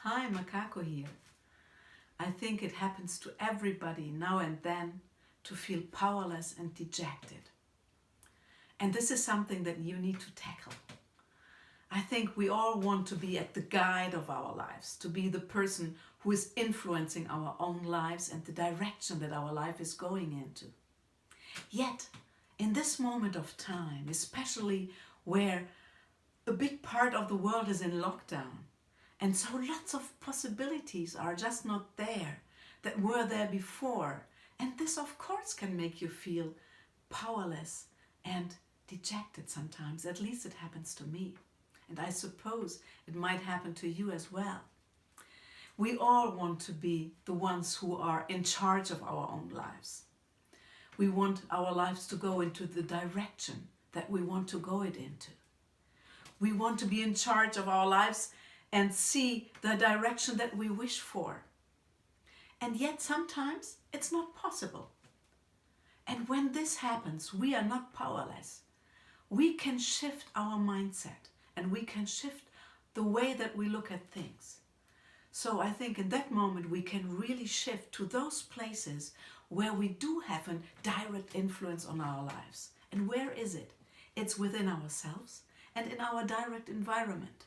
Hi, Macaco here. I think it happens to everybody now and then to feel powerless and dejected. And this is something that you need to tackle. I think we all want to be at the guide of our lives, to be the person who is influencing our own lives and the direction that our life is going into. Yet, in this moment of time, especially where a big part of the world is in lockdown, and so lots of possibilities are just not there that were there before. And this, of course, can make you feel powerless and dejected sometimes. At least it happens to me. And I suppose it might happen to you as well. We all want to be the ones who are in charge of our own lives. We want our lives to go into the direction that we want to go it into. We want to be in charge of our lives and see the direction that we wish for. And yet sometimes it's not possible. And when this happens, we are not powerless. We can shift our mindset and we can shift the way that we look at things. So I think in that moment we can really shift to those places where we do have a direct influence on our lives. And where is it? It's within ourselves and in our direct environment.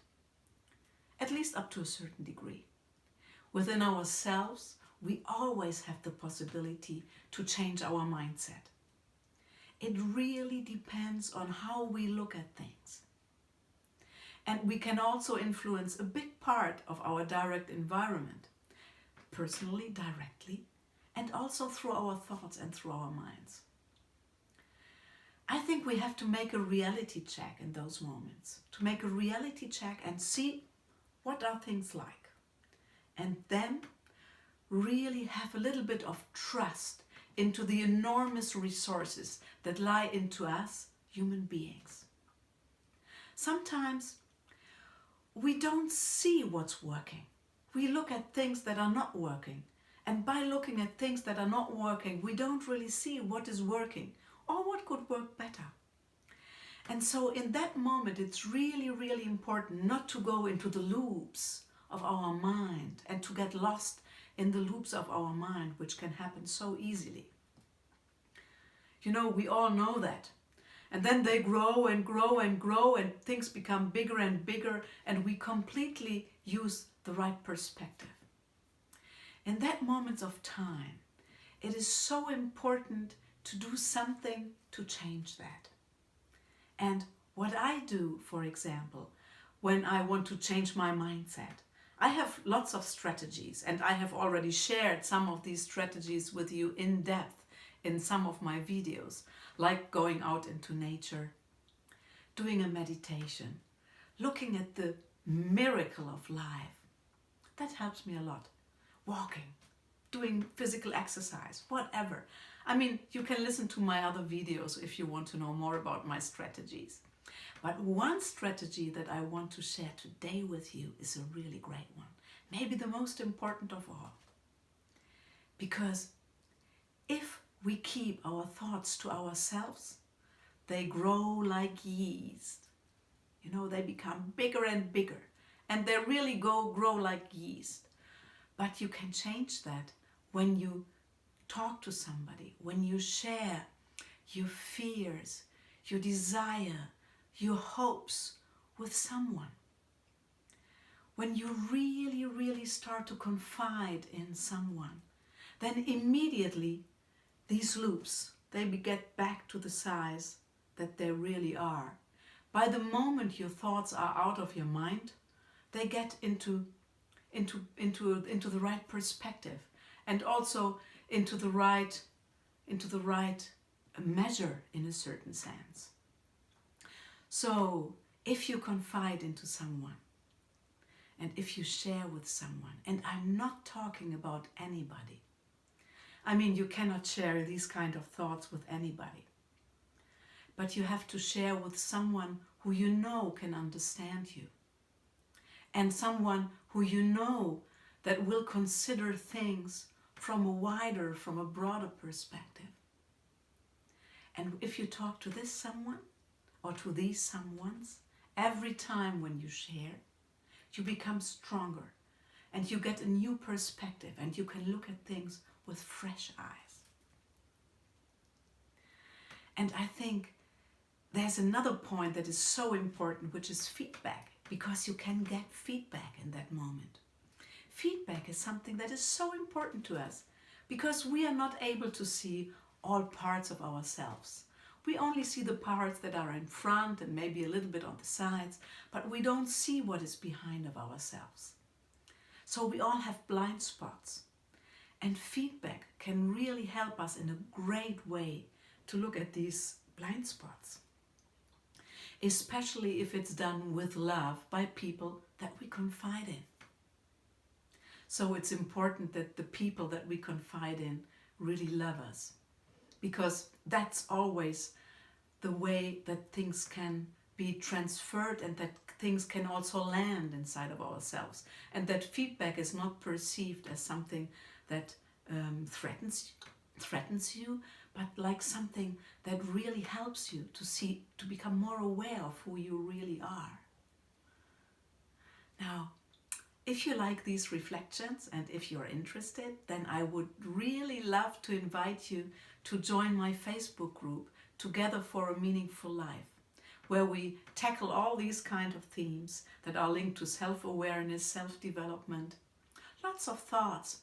At least up to a certain degree. Within ourselves, we always have the possibility to change our mindset. It really depends on how we look at things. And we can also influence a big part of our direct environment, personally, directly, and also through our thoughts and through our minds. I think we have to make a reality check in those moments, to make a reality check and see what are things like? And then really have a little bit of trust into the enormous resources that lie into us, human beings. Sometimes we don't see what's working. We look at things that are not working. And by looking at things that are not working, we don't really see what is working or what could work better. And so in that moment, it's really, really important not to go into the loops of our mind and to get lost in the loops of our mind, which can happen so easily. You know, we all know that. And then they grow and grow and grow and things become bigger and bigger and we completely use the right perspective. In that moment of time, it is so important to do something to change that. And what I do, for example, when I want to change my mindset, I have lots of strategies and I have already shared some of these strategies with you in depth in some of my videos, like going out into nature, doing a meditation, looking at the miracle of life. That helps me a lot. Walking, doing physical exercise, whatever. I mean, you can listen to my other videos if you want to know more about my strategies. But one strategy that I want to share today with you is a really great one. Maybe the most important of all. Because if we keep our thoughts to ourselves, they grow like yeast. You know, they become bigger and bigger. And they really grow like yeast. But you can change that when you talk to somebody, when you share your fears, your desire, your hopes with someone. When you really, really start to confide in someone, then immediately these loops, they get back to the size that they really are. By the moment your thoughts are out of your mind, they get into the right perspective and also into the right measure in a certain sense. So if you confide into someone and if you share with someone, and I'm not talking about anybody. I mean, you cannot share these kind of thoughts with anybody. But you have to share with someone who you know can understand you. And someone who you know that will consider things from a broader perspective. And if you talk to this someone or to these someones, every time when you share, you become stronger and you get a new perspective and you can look at things with fresh eyes. And I think there's another point that is so important, which is feedback, because you can get feedback in that moment. Feedback is something that is so important to us because we are not able to see all parts of ourselves. We only see the parts that are in front and maybe a little bit on the sides, but we don't see what is behind of ourselves. So we all have blind spots. And feedback can really help us in a great way to look at these blind spots. Especially if it's done with love by people that we confide in. So it's important that the people that we confide in really love us, because that's always the way that things can be transferred and that things can also land inside of ourselves, and that feedback is not perceived as something that threatens you, but like something that really helps you to become more aware of who you really are. Now, if you like these reflections and if you're interested, then I would really love to invite you to join my Facebook group, Together for a Meaningful Life, where we tackle all these kind of themes that are linked to self-awareness, self-development, lots of thoughts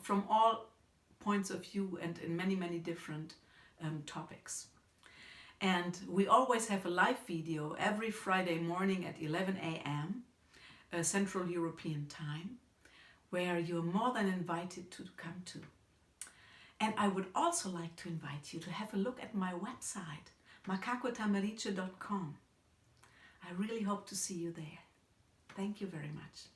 from all points of view and in many, many different topics. And we always have a live video every Friday morning at 11 a.m. Central European Time, where you're more than invited to come to. And I would also like to invite you to have a look at my website, macacotamarice.com. I really hope to see you there. Thank you very much.